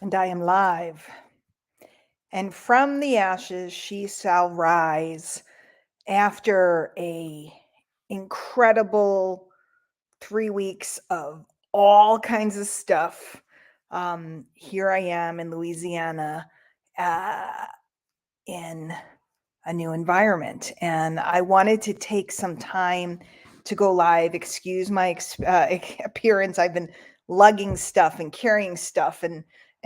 And I am live. And from the ashes she shall rise after a incredible 3 weeks of all kinds of stuff. Here I am in Louisiana uh, in a new environment. And I wanted to take some time to go live. Excuse my appearance. I've been lugging stuff and carrying stuff and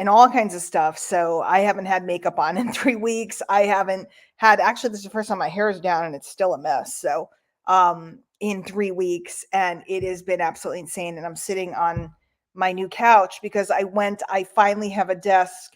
all kinds of stuff. So I haven't had makeup on in 3 weeks. I haven't had actually this is the first time my hair is down and it's still a mess. So in 3 weeks, and it has been absolutely insane. And I'm sitting on my new couch because I finally have a desk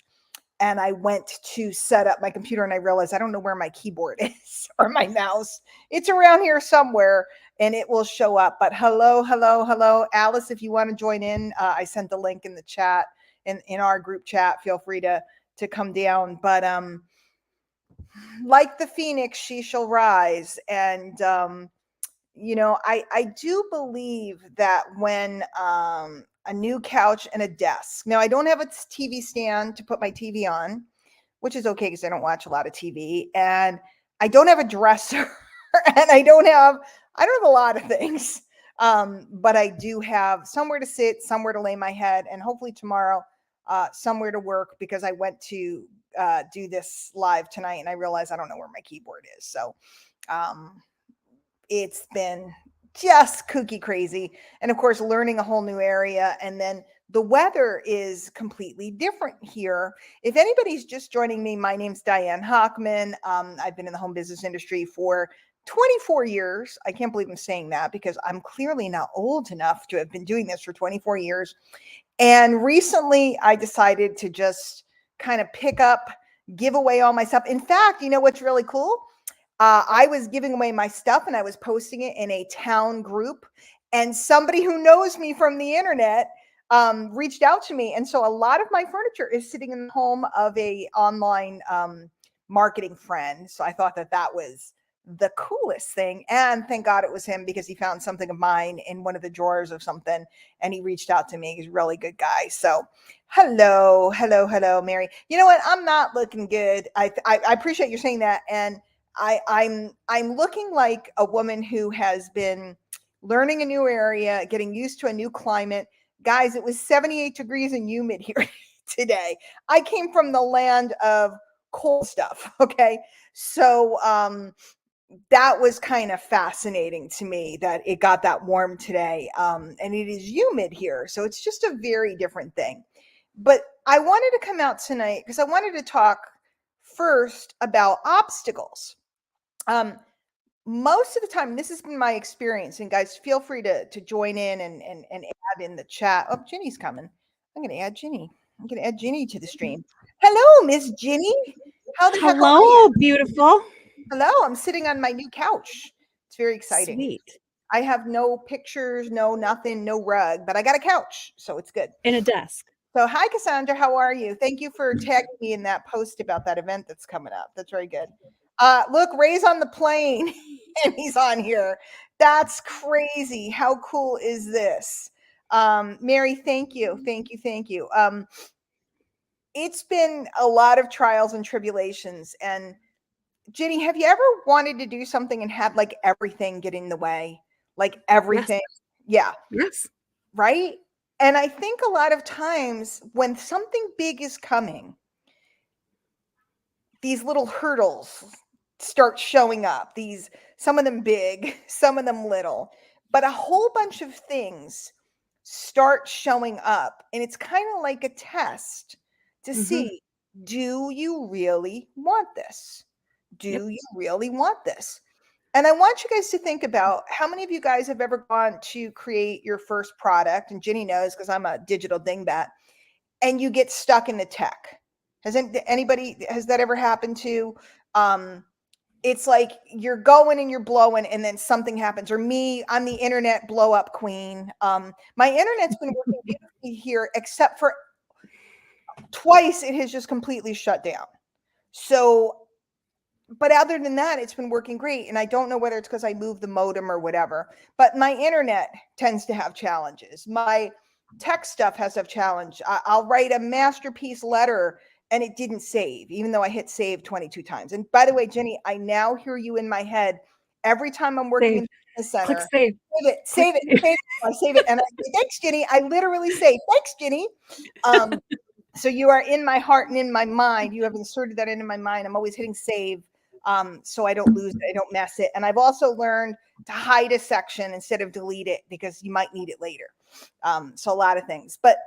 and I went to set up my computer and I realized I don't know where my keyboard is or my mouse. It's around here somewhere and it will show up. But hello, hello, hello. Alice, if you want to join in, I sent the link in the chat in our group chat. Feel free to come down. But like the phoenix, she shall rise. And I do believe that when a new couch and a desk. Now I don't have a TV stand to put my TV on, which is okay because I don't watch a lot of TV, and I don't have a dresser, and I don't have a lot of things. But I do have somewhere to sit, somewhere to lay my head, and hopefully tomorrow, somewhere to work because I went to do this live tonight and I realized I don't know where my keyboard is. So um, it's been just kooky crazy. And of course, learning a whole new area. And then the weather is completely different here. If anybody's just joining me, my name's Diane Hockman. I've been in the home business industry for 24 years. I can't believe I'm saying that because I'm clearly not old enough to have been doing this for 24 years. And recently I decided to just kind of pick up, give away all my stuff. In fact, you know what's really cool? I was giving away my stuff and I was posting it in a town group. And somebody who knows me from the internet reached out to me. And so a lot of my furniture is sitting in the home of a online marketing friend. So I thought that was the coolest thing. And thank God it was him because he found something of mine in one of the drawers of something and he reached out to me. He's a really good guy. So hello, hello, hello, Mary. You know what? I'm not looking good. I appreciate you saying that. And I'm looking like a woman who has been learning a new area, getting used to a new climate. Guys, it was 78 degrees and humid here today. I came from the land of cold stuff. Okay. So that was kind of fascinating to me that it got that warm today. And it is humid here. So it's just a very different thing. But I wanted to come out tonight because I wanted to talk first about obstacles. um Most of the time, this has been my experience, and guys, feel free to join in and add in the chat. Oh, Ginny's coming. I'm gonna add Ginny to the stream. Hello, Miss Ginny. How the heck are you? Hello, beautiful. Hello, I'm sitting on my new couch. It's very exciting. Sweet. I have no pictures, no nothing, no rug, but I got a couch, so it's good. In a desk. So hi, Cassandra, how are you? Thank you for tagging me in that post about that event that's coming up. That's very good. Look, Ray's on the plane and he's on here. That's crazy. How cool is this? Mary, thank you. Thank you. Thank you. It's been a lot of trials and tribulations. And Ginny, have you ever wanted to do something and had like everything get in the way? Like Yes. everything? Yeah. Yes. Right? And I think a lot of times when something big is coming, these little hurdles start showing up. Some of them big, some of them little, but a whole bunch of things start showing up. And it's kind of like a test to Mm-hmm. see, do you really want this? Yep. Do you really want this? And I want you guys to think about how many of you guys have ever gone to create your first product. And Ginny knows because I'm a digital dingbat, and you get stuck in the tech. Has that ever happened to? Um, it's like you're going and you're blowing, and then something happens. Or me, I'm the internet blow up queen. My internet's been working beautifully here, except for twice it has just completely shut down. So but other than that, it's been working great. And I don't know whether it's because I moved the modem or whatever, but my internet tends to have challenges. My tech stuff has a challenge. I'll write a masterpiece letter and it didn't save, even though I hit save 22 times. And by the way, Jenny, I now hear you in my head every time I'm working Save. in the center. Click save. Save it. I save it. And I say, thanks, Jenny. I literally say, thanks, Jenny. So you are in my heart and in my mind. You have inserted that into my mind. I'm always hitting save, so I don't lose it, I don't mess it. And I've also learned to hide a section instead of delete it because you might need it later. So a lot of things. But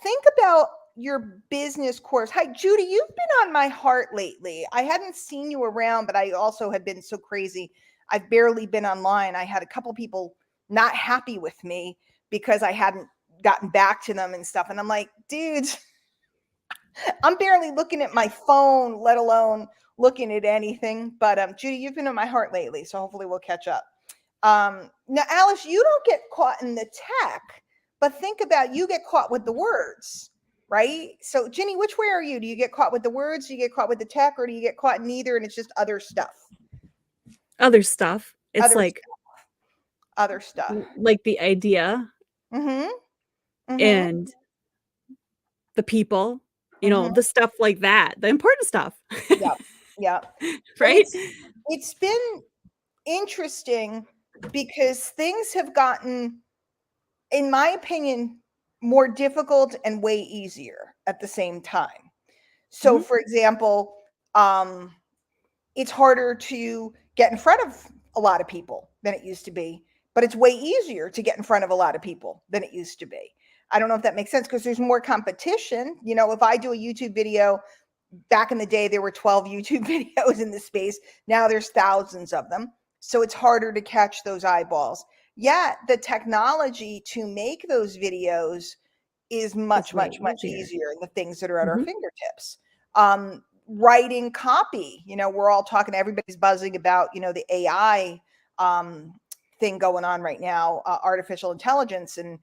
think about your business course. Hi, Judy, you've been on my heart lately. I hadn't seen you around, but I also have been so crazy. I've barely been online. I had a couple people not happy with me because I hadn't gotten back to them and stuff. And I'm like, dudes, I'm barely looking at my phone, let alone looking at anything. But Judy, you've been in my heart lately, so hopefully we'll catch up. Now, Alice, you don't get caught in the tech, but think about you get caught with the words, right? So, Jenny, which way are you? Do you get caught with the words? Do you get caught with the tech, or do you get caught in neither and it's just other stuff? Other stuff. It's Other like stuff. Other stuff. Like the idea and the people, you know, the stuff like that, the important stuff. Yeah. Right? It's been interesting because things have gotten, in my opinion, more difficult and way easier at the same time. So, for example, it's harder to get in front of a lot of people than it used to be, but it's way easier to get in front of a lot of people than it used to be. I don't know if that makes sense because there's more competition. You know, if I do a YouTube video, back in the day, there were 12 YouTube videos in the space. Now there's thousands of them. So it's harder to catch those eyeballs. Yet the technology to make those videos is much easier. The things that are at our fingertips. Writing copy, you know, we're all talking, everybody's buzzing about, you know, the AI thing going on right now, artificial intelligence and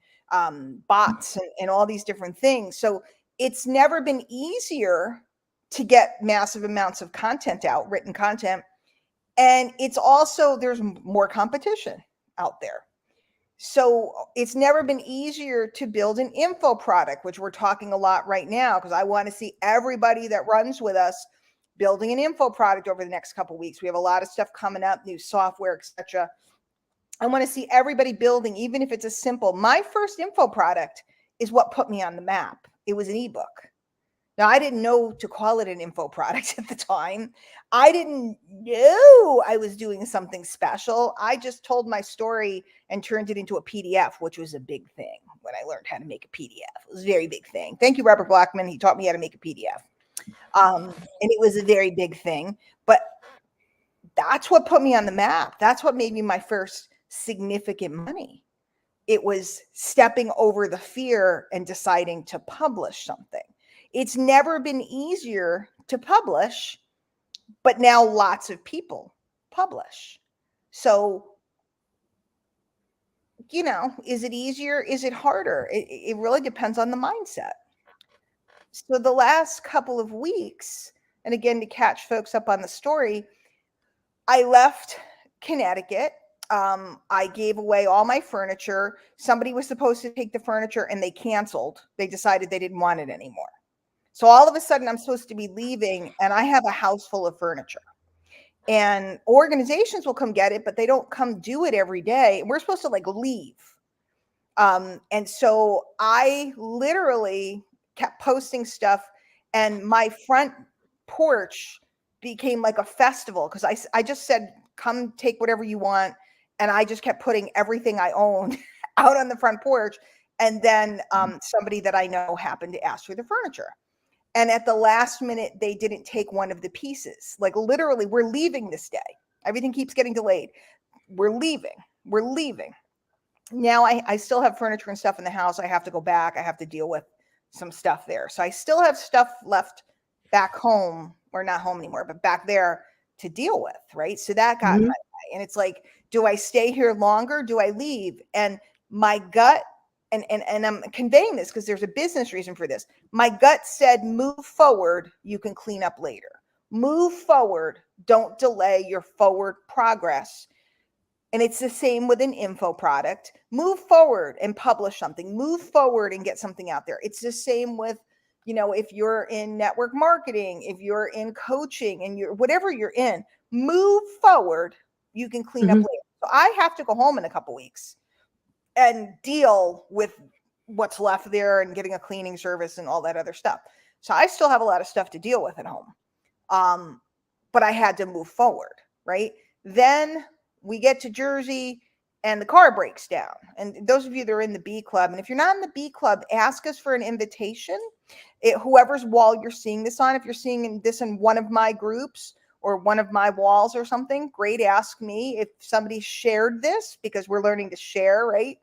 bots and all these different things. So it's never been easier to get massive amounts of content out, written content. And it's also, there's more competition out there. So it's never been easier to build an info product, which we're talking a lot right now, because I want to see everybody that runs with us building an info product over the next couple of weeks. We have a lot of stuff coming up, new software, etc. I want to see everybody building, even if it's a simple. My first info product is what put me on the map. It was an ebook. Now, I didn't know to call it an info product at the time. I didn't know I was doing something special. I just told my story and turned it into a PDF, which was a big thing when I learned how to make a PDF. It was a very big thing. Thank you, Robert Blackman. He taught me how to make a PDF. And it was a very big thing. But that's what put me on the map. That's what made me my first significant money. It was stepping over the fear and deciding to publish something. It's never been easier to publish, but now lots of people publish. So, you know, is it easier? Is it harder? It really depends on the mindset. So the last couple of weeks, and again, to catch folks up on the story, I left Connecticut. I gave away all my furniture. Somebody was supposed to take the furniture and they canceled. They decided they didn't want it anymore. So all of a sudden I'm supposed to be leaving and I have a house full of furniture. And organizations will come get it, but they don't come do it every day. We're supposed to like leave. And so I literally kept posting stuff and my front porch became like a festival because I just said, come take whatever you want. And I just kept putting everything I owned out on the front porch. And then somebody that I know happened to ask for the furniture. And at the last minute, they didn't take one of the pieces. Like literally, we're leaving this day. Everything keeps getting delayed. We're leaving. Now I still have furniture and stuff in the house. I have to go back. I have to deal with some stuff there. So I still have stuff left back home, or not home anymore, but back there to deal with, right? So that got in my way. And it's like, do I stay here longer? Do I leave? And my gut, and I'm conveying this because there's a business reason for this. My gut said, move forward, you can clean up later. Move forward, don't delay your forward progress. And it's the same with an info product. Move forward and publish something. Move forward and get something out there. It's the same with, if you're in network marketing, if you're in coaching, and you're whatever you're in, move forward. You can clean up Mhm. later. So I have to go home in a couple weeks and deal with what's left there and getting a cleaning service and all that other stuff. So I still have a lot of stuff to deal with at home. But I had to move forward, right? Then we get to Jersey and the car breaks down. And those of you that are in the B Club, and if you're not in the B Club, ask us for an invitation. Whoever's wall you're seeing this on, if you're seeing this in one of my groups or one of my walls or something, great, ask me. If somebody shared this, because we're learning to share, right?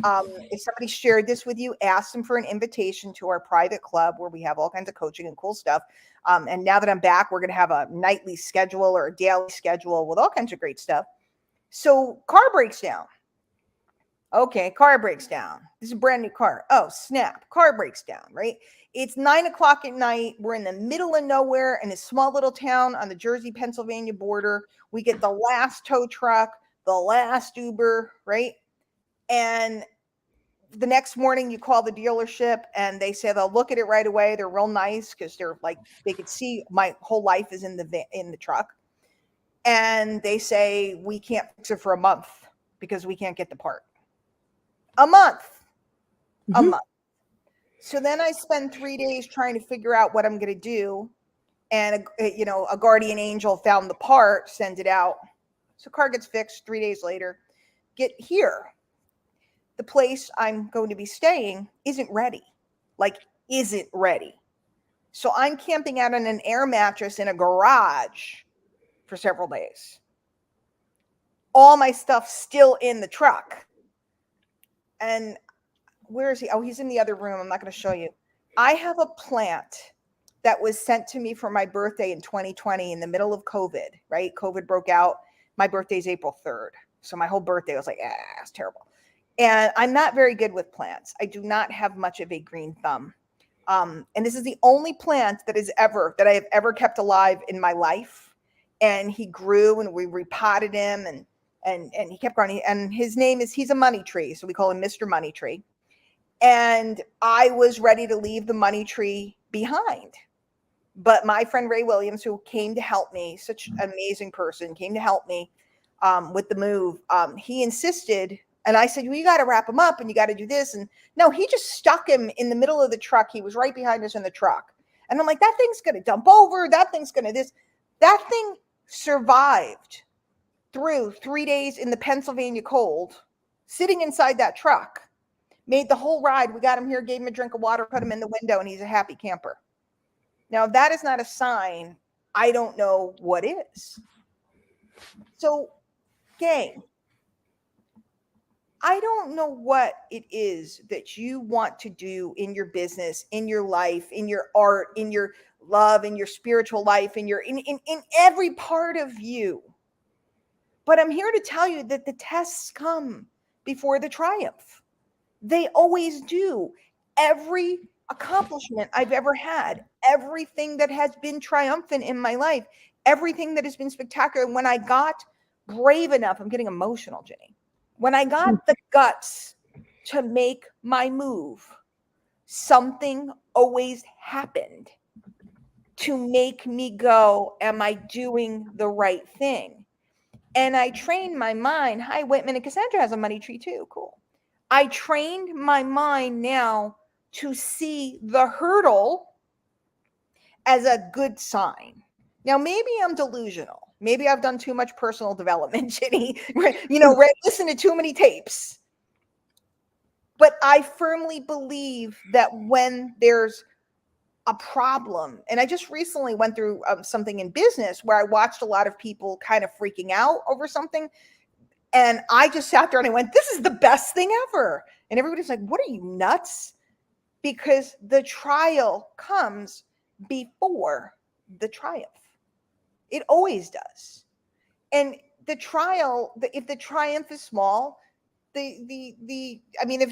If somebody shared this with you, ask them for an invitation to our private club where we have all kinds of coaching and cool stuff. And now that I'm back, we're going to have a nightly schedule or a daily schedule with all kinds of great stuff. So car breaks down. Okay, car breaks down. This is a brand new car. Oh, snap. Car breaks down, right? It's 9:00 at night. We're in the middle of nowhere in a small little town on the Jersey-Pennsylvania border. We get the last tow truck, the last Uber, right? And the next morning you call the dealership and they say they'll look at it right away. They're real nice because they're like, they could see my whole life is in the truck. And they say, we can't fix it for a month because we can't get the part. A month. A Mhm. month. So then I spend 3 days trying to figure out what I'm going to do. And, a guardian angel found the part, send it out. So car gets fixed 3 days later. Get here. The place I'm going to be staying isn't ready. Isn't ready. So I'm camping out on an air mattress in a garage for several days. All my stuff still in the truck. And where is he? Oh, he's in the other room. I'm not going to show you. I have a plant that was sent to me for my birthday in 2020 in the middle of COVID, right? COVID broke out. My birthday is April 3rd. So my whole birthday was like, it's terrible. And I'm not very good with plants. I do not have much of a green thumb. And this is the only plant that I have ever kept alive in my life. And he grew and we repotted him and he kept growing. And he's a money tree. So we call him Mr. Money Tree. And I was ready to leave the money tree behind. But my friend Ray Williams, who came to help me, such an amazing person, came to help me with the move. He insisted, and I said, well, you got to wrap him up and you got to do this. And no, he just stuck him in the middle of the truck. He was right behind us in the truck. And I'm like, that thing's going to dump over. That thing's going to this. That thing survived through 3 days in the Pennsylvania cold, sitting inside that truck. Made the whole ride. We got him here, gave him a drink of water, put him in the window, and he's a happy camper. Now, if that is not a sign, I don't know what is. So, gang, I don't know what it is that you want to do in your business, in your life, in your art, in your love, in your spiritual life, in every part of you. But I'm here to tell you that the tests come before the triumph. They always do. Every accomplishment I've ever had, everything that has been triumphant in my life, everything that has been spectacular. When I got brave enough, I'm getting emotional, Jenny. When I got the guts to make my move, something always happened to make me go, am I doing the right thing? And I trained my mind. Hi, Whitman, and Cassandra has a money tree too. Cool. I trained my mind now to see the hurdle as a good sign. Now, maybe I'm delusional. Maybe I've done too much personal development, Jenny. Listen to too many tapes. But I firmly believe that when there's a problem, and I just recently went through something in business where I watched a lot of people kind of freaking out over something. And I just sat there and I went, this is the best thing ever. And everybody's like, what are you, nuts? Because the trial comes before the triumph. It always does. And the trial, if the triumph is small, if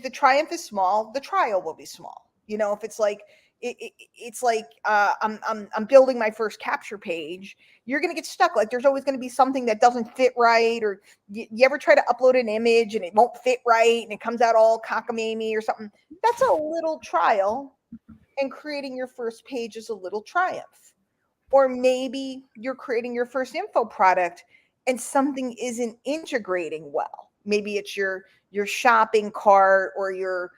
the triumph is small, the trial will be small. If it's like, it's like I'm building my first capture page. You're going to get stuck. Like there's always going to be something that doesn't fit right, or you ever try to upload an image and it won't fit right and it comes out all cockamamie or something. That's a little trial, and creating your first page is a little triumph. Or maybe you're creating your first info product and something isn't integrating well. Maybe it's your shopping cart or your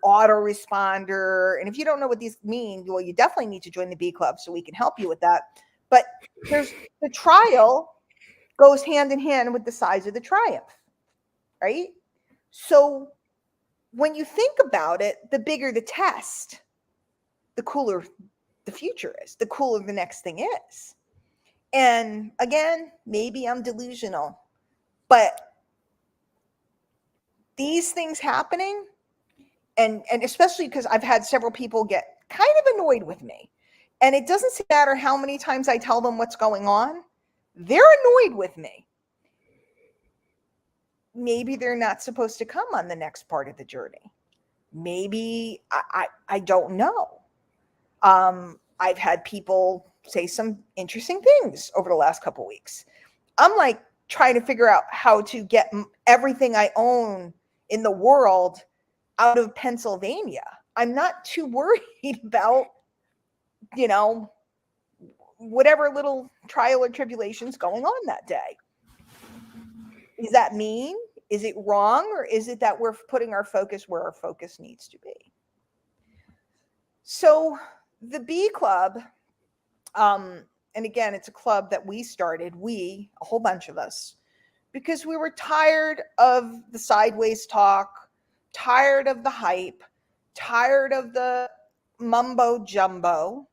autoresponder. And if you don't know what these mean, well, you definitely need to join the B Club so we can help you with that. But there's the trial goes hand in hand with the size of the triumph, right? So when you think about it, the bigger the test, the cooler the future is, the cooler the next thing is. And again, maybe I'm delusional, but these things happening, and especially because I've had several people get kind of annoyed with me, and it doesn't matter how many times I tell them what's going on, they're annoyed with me. Maybe they're not supposed to come on the next part of the journey. Maybe I don't know. I've had people say some interesting things over the last couple weeks. I'm like trying to figure out how to get everything I own in the world out of Pennsylvania. I'm not too worried about, whatever little trial or tribulations going on that day. Is that mean? Is it wrong? Or is it that we're putting our focus where our focus needs to be? So the B Club, and again, it's a club that we started, a whole bunch of us, because we were tired of the sideways talk, tired of the hype, tired of the mumbo jumbo.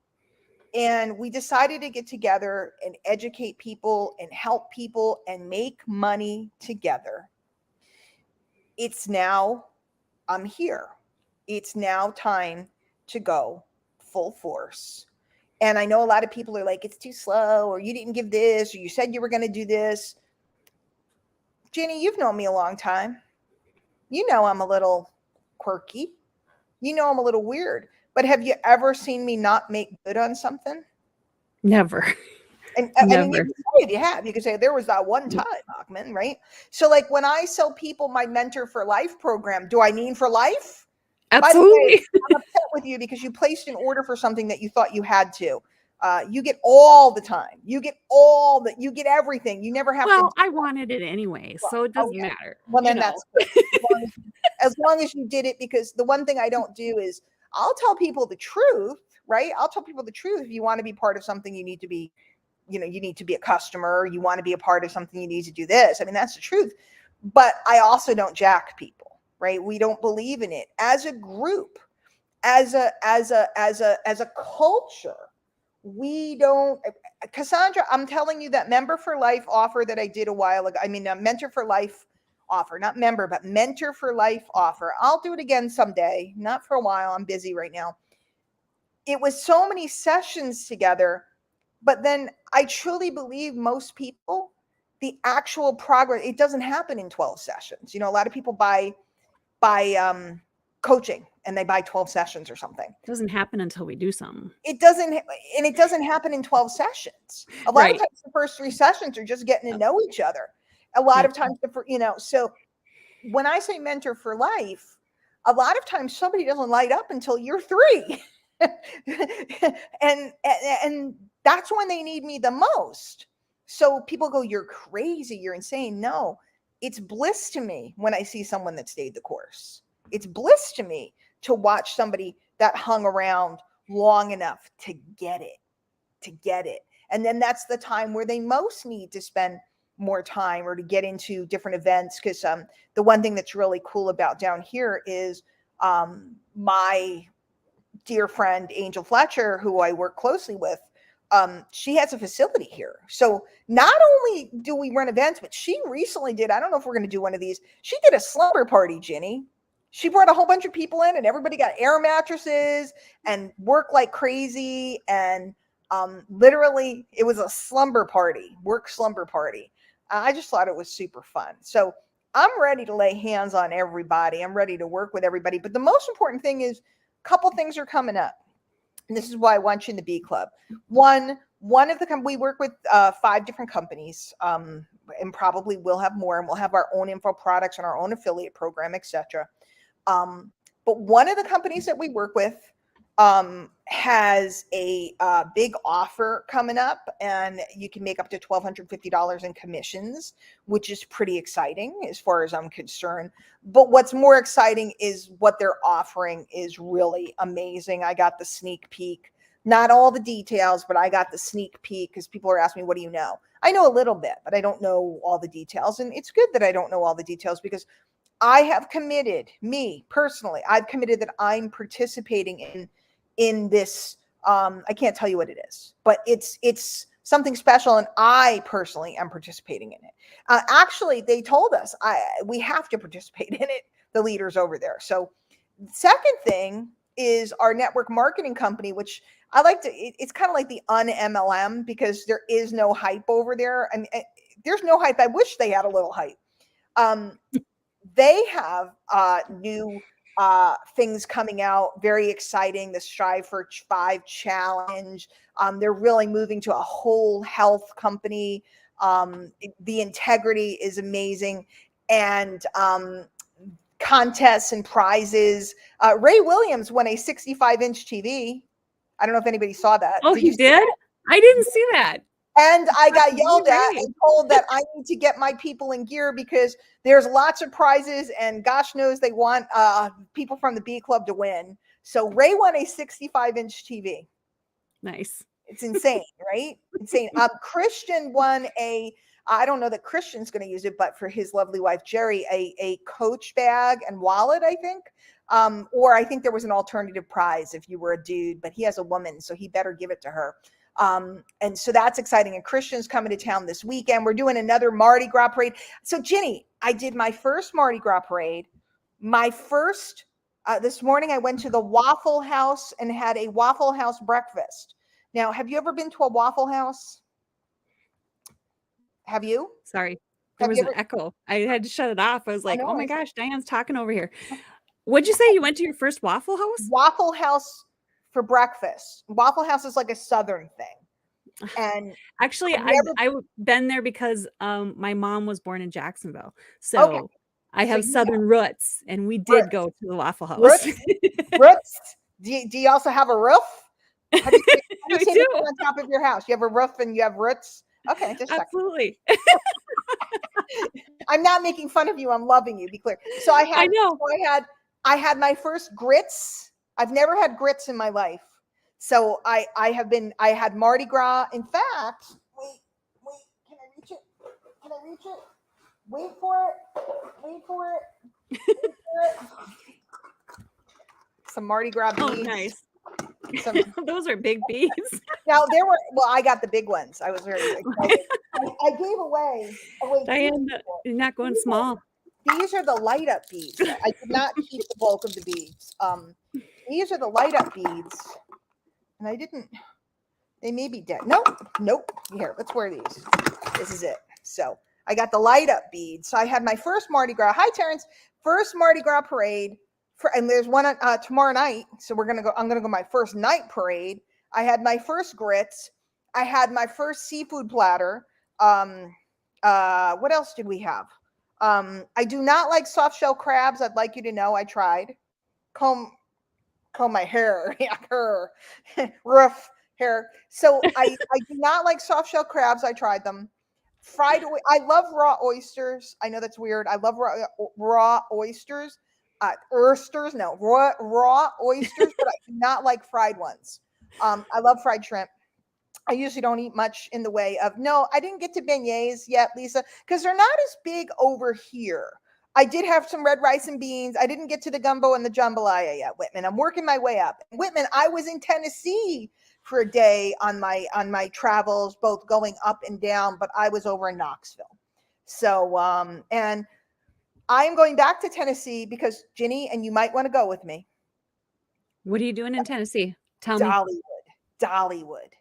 And we decided to get together and educate people and help people and make money together. It's now, I'm here. It's now time to go full force. And I know a lot of people are like, it's too slow, or you didn't give this, or you said you were going to do this. Jenny, you've known me a long time. You know I'm a little quirky. You know I'm a little weird. But have you ever seen me not make good on something? Never. And Never. you can say if you have, you can say there was that one time, Achman, right? So like when I sell people my Mentor for Life program, do I mean for life? Absolutely. By the way, I'm upset with you because you placed an order for something that you thought you had to. You get all the time. You get everything. You never have to. I wanted it anyway, so it doesn't matter. Well, then that's good. As long as you did it, because the one thing I don't do is I'll tell people the truth, right? I'll tell people the truth. If you want to be part of something, you need to be, you need to be a customer. You want to be a part of something, you need to do this. I mean, that's the truth. But I also don't jack people, right? We don't believe in it as a group, as a culture. We don't, Cassandra, I'm telling you that Member for Life offer that I did a while ago. I mean, a Mentor for Life offer, not member, but Mentor for Life offer. I'll do it again someday, not for a while. I'm busy right now. It was so many sessions together, but then I truly believe most people, the actual progress, it doesn't happen in 12 sessions. A lot of people buy coaching and they buy 12 sessions or something. It doesn't happen until we do something. It doesn't happen in 12 sessions. A lot of times the first 3 sessions are just getting to know each other. A lot of times, so when I say Mentor for Life, a lot of times somebody doesn't light up until year 3. and that's when they need me the most. So people go, you're crazy, you're insane. No, it's bliss to me when I see someone that stayed the course. It's bliss to me to watch somebody that hung around long enough to get it. And then that's the time where they most need to spend more time or to get into different events. Because the one thing that's really cool about down here is my dear friend Angel Fletcher, who I work closely with, she has a facility here. So not only do we run events, but she recently did, I don't know if we're going to do one of these, she did a slumber party, Jenny. She brought a whole bunch of people in and everybody got air mattresses and worked like crazy. And literally it was a slumber party, work slumber party. I just thought it was super fun. So I'm ready to lay hands on everybody. I'm ready to work with everybody. But the most important thing is a couple things are coming up. and this is why I want you in the B Club. One of the we work with 5 different companies, and probably we'll have more, and we'll have our own info products and our own affiliate program, etc. But one of the companies that we work with has a big offer coming up, and you can make up to $1,250 in commissions, which is pretty exciting as far as I'm concerned. But what's more exciting is what they're offering is really amazing. I got the sneak peek, not all the details, but I got the sneak peek because people are asking me, what do you know? I know a little bit, but I don't know all the details. And it's good that I don't know all the details, because I have committed, me personally, I've committed that I'm participating in this. I can't tell you what it is, but it's something special, and I personally am participating in it. Actually, they told us we have to participate in it, the leaders over there. So second thing is our network marketing company, which I like to, it's kind of like the un-MLM, because there is no hype over there. And there's no hype. I wish they had a little hype. They have new things coming out, very exciting. The Strive for 5 challenge. They're really moving to a whole health company. The integrity is amazing, and contests and prizes. Ray Williams won a 65-inch TV. I don't know if anybody saw that. Oh, he did? I didn't see that. And I got yelled at and told that I need to get my people in gear, because there's lots of prizes, and gosh knows they want people from the B Club to win. So Ray won a 65-inch TV. Nice. It's insane, right? Insane. Christian won I don't know that Christian's going to use it, but for his lovely wife, Jerry, a Coach bag and wallet, I think. Or I think there was an alternative prize if you were a dude, but he has a woman, so he better give it to her. And so that's exciting. And Christian's coming to town this weekend. We're doing another Mardi Gras parade. So Ginny, I did my first Mardi Gras parade. This morning I went to the Waffle House and had a Waffle House breakfast. Now, have you ever been to a Waffle House? Have you? Sorry, there was an echo. I had to shut it off. I was like, oh my gosh, Diane's talking over here. What'd you say? You went to your first Waffle House? Waffle House for breakfast. Waffle House is like a Southern thing. And actually, I've been there because my mom was born in Jacksonville. So I have Southern roots, and we did go to the Waffle House. Roots? Do you also have a roof? How do you say on top of your house? You have a roof and you have roots? Okay, just absolutely. I'm not making fun of you. I'm loving you. Be clear. So I had my first grits. I've never had grits in my life. So I had Mardi Gras. In fact, wait, can I reach it? Wait for it. Some Mardi Gras beads. Oh, nice. Those are big beads. Now I got the big ones. I was very excited. I gave away. Diane, you're not going small. These are the light up beads. I did not keep the bulk of the beads. These are the light up beads. And I didn't, they may be dead. Nope. Here, let's wear these. This is it. So I got the light up beads. So I had my first Mardi Gras. Hi, Terrence. First Mardi Gras parade. And there's one tomorrow night. So I'm going to go my first night parade. I had my first grits. I had my first seafood platter. What else did we have? I do not like soft shell crabs. I'd like you to know I tried. Comb my hair. Rough hair. So I do not like soft shell crabs. I tried them. I love raw oysters. I know that's weird. I love raw oysters. Raw oysters, but I do not like fried ones. I love fried shrimp. I usually don't eat much in the way of, I didn't get to beignets yet, Lisa, because they're not as big over here. I did have some red rice and beans. I didn't get to the gumbo and the jambalaya yet, Whitman. I'm working my way up. Whitman, I was in Tennessee for a day on my travels, both going up and down, but I was over in Knoxville. So, and I am going back to Tennessee because Ginny, and you might want to go with me. What are you doing in Tennessee? Tell me. Dollywood.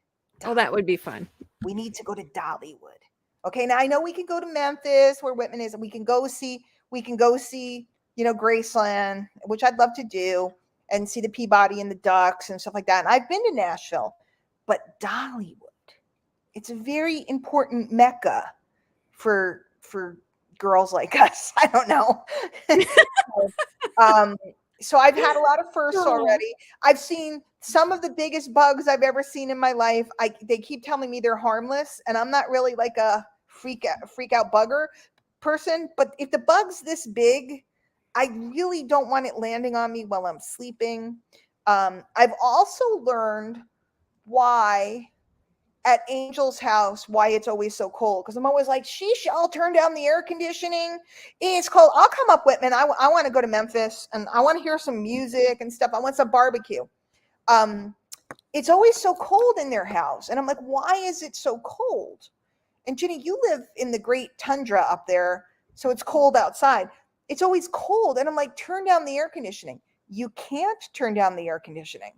Oh, that would be fun. We need to go to Dollywood. Okay, now I know we can go to Memphis where Whitman is, and we can go see, Graceland, which I'd love to do. and see the Peabody and the Ducks and stuff like that. And I've been to Nashville, but Dollywood, it's a very important mecca for girls like us. I don't know. um, so I've had a lot of firsts already. I've seen some of the biggest bugs I've ever seen in my life. They keep telling me they're harmless, and I'm not really like a freak out bugger person. But if the bug's this big, I really don't want it landing on me while I'm sleeping. I've also learned why at Angel's house, why it's always so cold. Because I'm always like, sheesh, I'll turn down the air conditioning. It's cold. I'll come up, Whitman. I want to go to Memphis and I want to hear some music and stuff. I want some barbecue. It's always so cold in their house. And I'm like, why is it so cold? And Ginny, you live in the great tundra up there, so it's cold outside. It's always cold. And I'm like, turn down the air conditioning. You can't turn down the air conditioning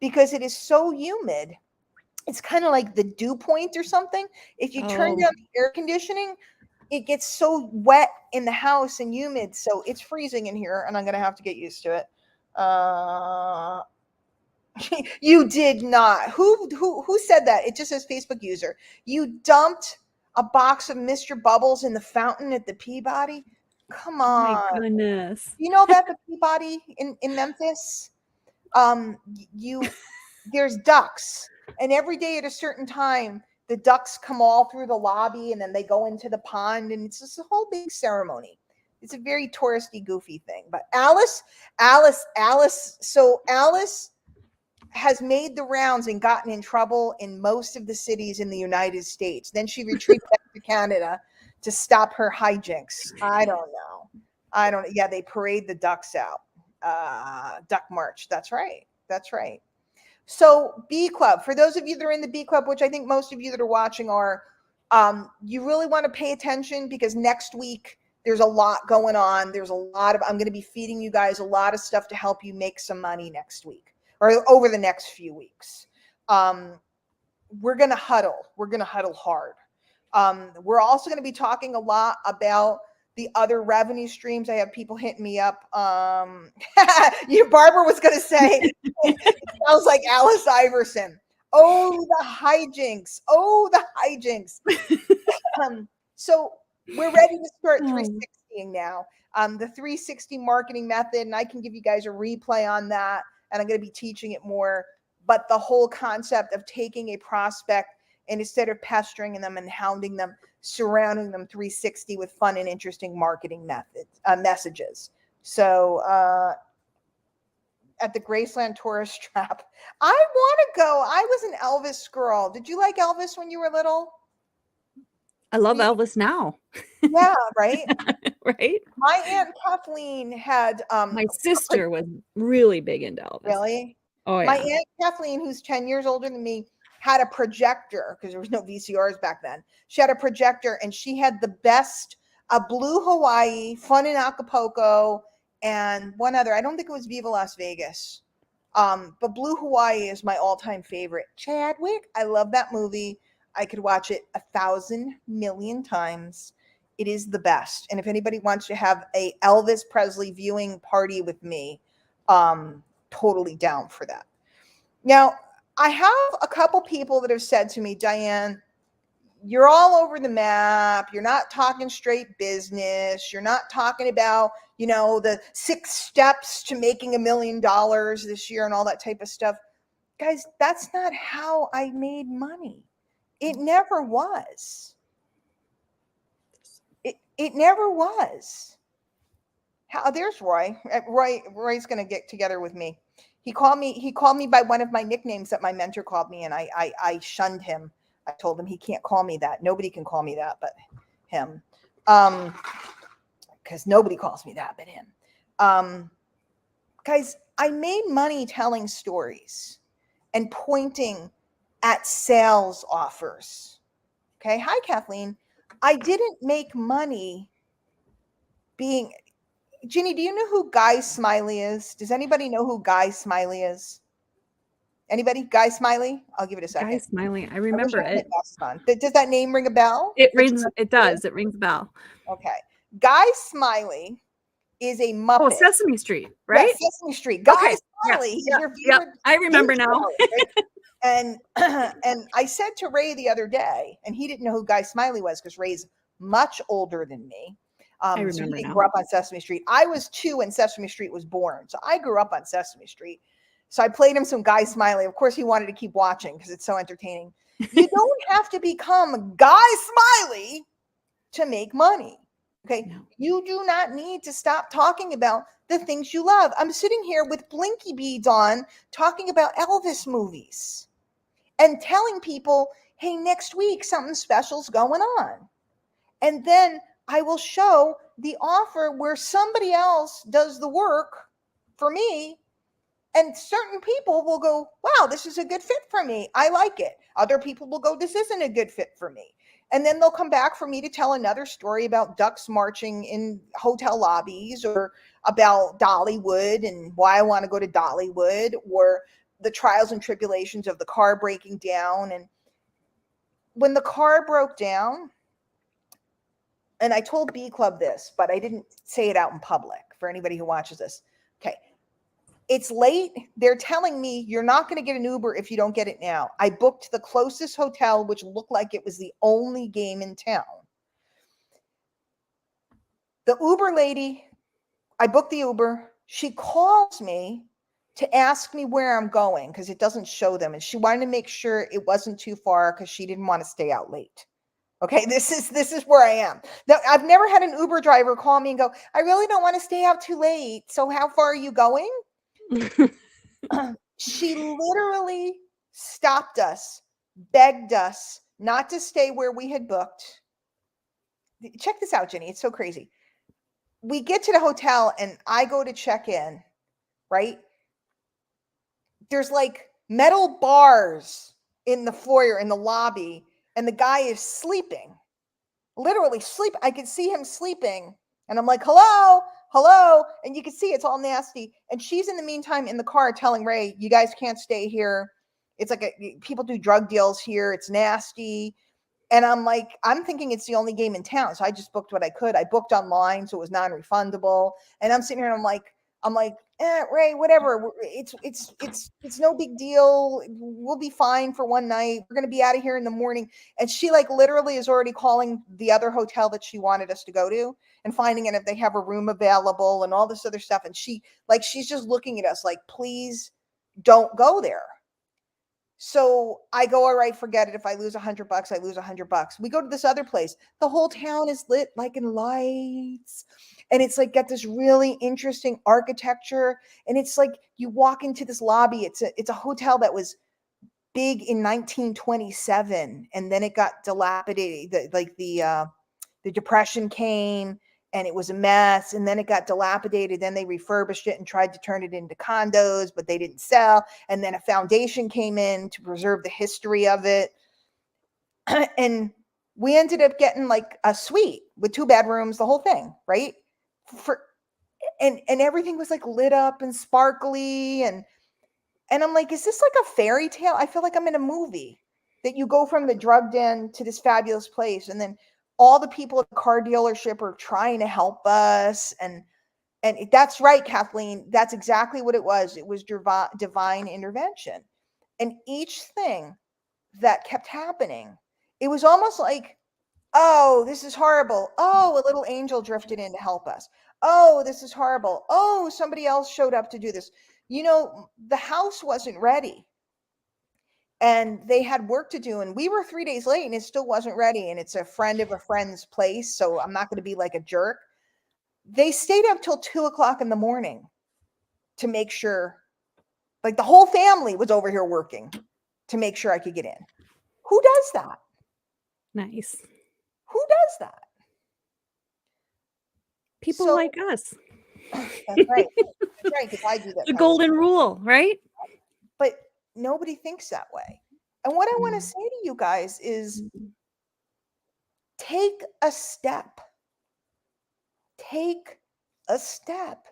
because it is so humid. It's kind of like the dew point or something. If you turn down the air conditioning, it gets so wet in the house and humid. So it's freezing in here and I'm going to have to get used to it. You did not. Who said that? It just says Facebook user. You dumped a box of Mr. Bubbles in the fountain at the Peabody? Come on. Oh my goodness. You know about the Peabody in Memphis? There's ducks. And every day at a certain time, the ducks come all through the lobby and then they go into the pond and it's just a whole big ceremony. It's a very touristy, goofy thing. But Alice has made the rounds and gotten in trouble in most of the cities in the United States. Then she retreated back to Canada to stop her hijinks. I don't know. Yeah, they parade the ducks out. Duck March. That's right. So Bee Club, for those of you that are in the Bee Club, which I think most of you that are watching are, you really want to pay attention because next week there's a lot going on. I'm going to be feeding you guys a lot of stuff to help you make some money next week or over the next few weeks. We're going to huddle. We're going to huddle hard. We're also going to be talking a lot about the other revenue streams. I have people hitting me up. Barbara was going to say, it sounds like Alice Iverson. Oh, the hijinks. So we're ready to start 360ing now. The 360 marketing method, and I can give you guys a replay on that, and I'm going to be teaching it more. But the whole concept of taking a prospect and instead of pestering them and hounding them, surrounding them 360 with fun and interesting marketing messages. So at the Graceland Tourist Trap, I want to go. I was an Elvis girl. Did you like Elvis when you were little? I love Elvis now. Yeah, right? Right? My Aunt Kathleen had... my sister was really big into Elvis. Really? Oh, yeah. My Aunt Kathleen, who's 10 years older than me, had a projector because there was no VCRs back then. She had a projector and she had the best Blue Hawaii, Fun in Acapulco, and one other. I don't think it was Viva Las Vegas. But Blue Hawaii is my all-time favorite. Chadwick, I love that movie. I could watch it 1,000,000,000 times. It is the best. And if anybody wants to have a Elvis Presley viewing party with me, totally down for that. Now, I have a couple people that have said to me, Diane, you're all over the map. You're not talking straight business. You're not talking about, the 6 steps to making $1 million this year and all that type of stuff. Guys, that's not how I made money. It never was. It never was. There's Roy. Roy's going to get together with me. He called me by one of my nicknames that my mentor called me, and I shunned him. I told him he can't call me that. Nobody can call me that but him. Because nobody calls me that but him. Guys, I made money telling stories and pointing at sales offers. Okay. Hi, Kathleen. I didn't make money being... Ginny, do you know who Guy Smiley is? Does anybody know who Guy Smiley is? Anybody? Guy Smiley? I'll give it a second. Guy Smiley. I remember it. Does that name ring a bell? It does. It rings a bell. Okay. Guy Smiley is a Oh, Muppet. Sesame Street, Yes, right? Sesame Street. Guy Okay. Yeah, Smiley, he's yeah, your yeah. favorite I remember game now. show, right? And and I said to Ray the other day, and he didn't know who Guy Smiley was because Ray's much older than me. I So he remember didn't now. grow up on Sesame Street. I was 2 when Sesame Street was born. So I grew up on Sesame Street. So I played him some Guy Smiley. Of course, he wanted to keep watching because it's so entertaining. You don't have to become Guy Smiley to make money. Okay. No. You do not need to stop talking about the things you love. I'm sitting here with blinky beads on talking about Elvis movies and telling people, hey, next week something special's going on. And then I will show the offer where somebody else does the work for me. And certain people will go, wow, this is a good fit for me. I like it. Other people will go, this isn't a good fit for me. And then they'll come back for me to tell another story about ducks marching in hotel lobbies, or about Dollywood and why I want to go to Dollywood, or the trials and tribulations of the car breaking down. And when the car broke down, and I told B Club this, but I didn't say it out in public for anybody who watches this. Okay. It's late. They're telling me you're not going to get an Uber if you don't get it now. I booked the closest hotel, which looked like it was the only game in town. The Uber lady, I booked the Uber. She calls me to ask me where I'm going because it doesn't show them. And she wanted to make sure it wasn't too far because she didn't want to stay out late. Okay, this is where I am. Now, I've never had an Uber driver call me and go, I really don't want to stay out too late. So how far are you going? She literally stopped us, begged us not to stay where we had booked. Check this out, Jenny. It's so crazy. We get to the hotel and I go to check in, right? There's like metal bars in the foyer, in the lobby, and the guy is sleeping, literally sleep. I could see him sleeping. And I'm like, hello, hello. And you can see it's all nasty. And she's in the meantime in the car telling Ray, you guys can't stay here. It's like people do drug deals here. It's nasty. And I'm like, I'm thinking it's the only game in town. So I just booked what I could. I booked online, so it was non-refundable. And I'm sitting here and I'm like, Ray, whatever. It's no big deal. We'll be fine for one night. We're gonna be out of here in the morning. And she like literally is already calling the other hotel that she wanted us to go to and finding out if they have a room available and all this other stuff. And she's just looking at us like, please don't go there. So I go, all right, forget it. If I lose $100, I lose $100. We go to this other place. The whole town is lit like in lights. And it's like got this really interesting architecture. And it's like you walk into this lobby. It's a hotel that was big in 1927. And then it got dilapidated. The Depression came and it was a mess, and then it got dilapidated. Then they refurbished it and tried to turn it into condos, but they didn't sell. And then a foundation came in to preserve the history of it. And we ended up getting like a suite with 2 bedrooms, the whole thing, right? And everything was like lit up and sparkly, and I'm like, is this like a fairy tale? I feel like I'm in a movie, that you go from the drug den to this fabulous place, and then all the people at the car dealership are trying to help us. And that's right, Kathleen. That's exactly what it was. It was divine intervention. And each thing that kept happening, it was almost like, oh, this is horrible. Oh, a little angel drifted in to help us. Oh, this is horrible. Oh, somebody else showed up to do this. The house wasn't ready. And they had work to do, and we were 3 days late and it still wasn't ready. And it's a friend of a friend's place, so I'm not going to be like a jerk. They stayed up till 2:00 in the morning to make sure, like the whole family was over here working to make sure I could get in. Who does that? Nice. Who does that? People like us. That's right. That's right, because I do that. The golden rule, right? But nobody thinks that way. And what I want to say to you guys is, take a step. Take a step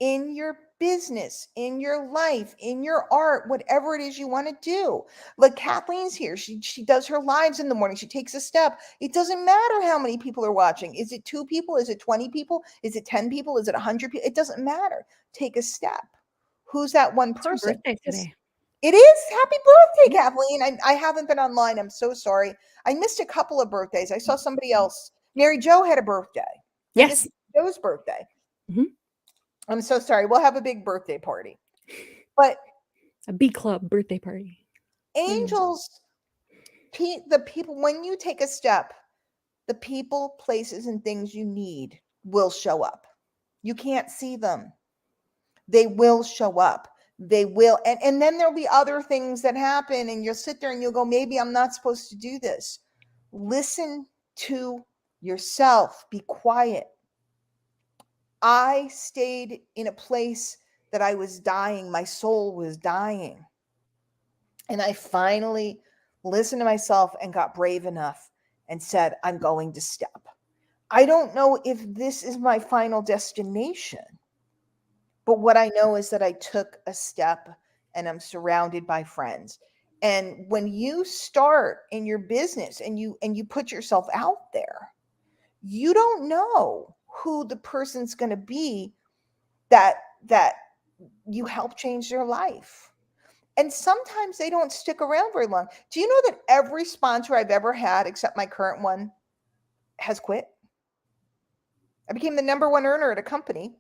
in your business, in your life, in your art, whatever it is you want to do. Like Kathleen's here. She does her lives in the morning. She takes a step. It doesn't matter how many people are watching. Is it 2 people? Is it 20 people? Is it 10 people? Is it 100 people? It doesn't matter. Take a step. Who's that one It's her person? birthday today. It is. Happy birthday, Kathleen. I haven't been online. I'm so sorry. I missed a couple of birthdays. I saw somebody else. Mary Jo had a birthday. I missed Yes. Joe's birthday. Mhm. I'm so sorry. We'll have a big birthday party. But A B club birthday party. angels, the people, when you take a step, the people, places, and things you need will show up. You can't see them. They will show up. They will. And then there'll be other things that happen, and you'll sit there and you'll go, maybe I'm not supposed to do this. Listen to yourself. Be quiet. I stayed in a place that I was dying. My soul was dying. And I finally listened to myself and got brave enough and said, I'm going to step. I don't know if this is my final destination, but what I know is that I took a step and I'm surrounded by friends. And when you start in your business and you put yourself out there, you don't know who the person's going to be that you help change their life. And sometimes they don't stick around very long. Do you know that every sponsor I've ever had, except my current one, has quit? I became the number one earner at a company.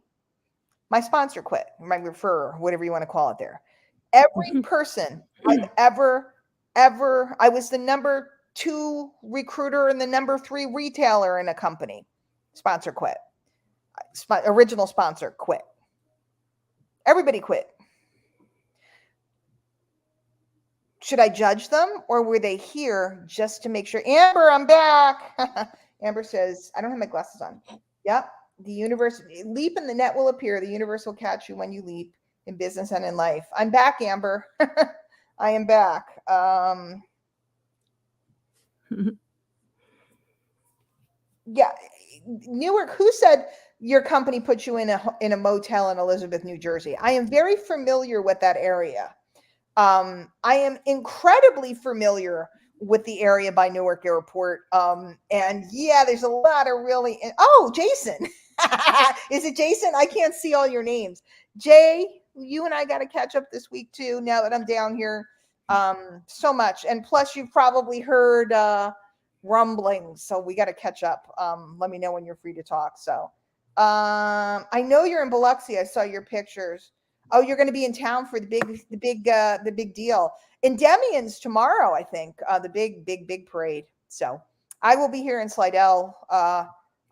My sponsor quit, my referrer, whatever you want to call it there. Every person I've ever, I was the number 2 recruiter and the number 3 retailer in a company. Sponsor quit. Original sponsor quit. Everybody quit. Should I judge them, or were they here just to make sure? Amber, I'm back. Amber says, I don't have my glasses on. Yep. The universe, leap and the net will appear. The universe will catch you when you leap in business and in life. I'm back, Amber. I am back. Yeah. Newark, who said your company put you in a motel in Elizabeth, New Jersey? I am very familiar with that area. I am incredibly familiar with the area by Newark Airport. And yeah, there's a lot of really, oh, Jason. Is it Jason? I can't see all your names. Jay, you and I got to catch up this week too, now that I'm down here. So much. And plus you've probably heard rumblings, so we got to catch up. Let me know when you're free to talk. So I know you're in Biloxi. I saw your pictures. Oh, you're going to be in town for the big deal. Endymion's tomorrow, I think. The big parade. So I will be here in Slidell.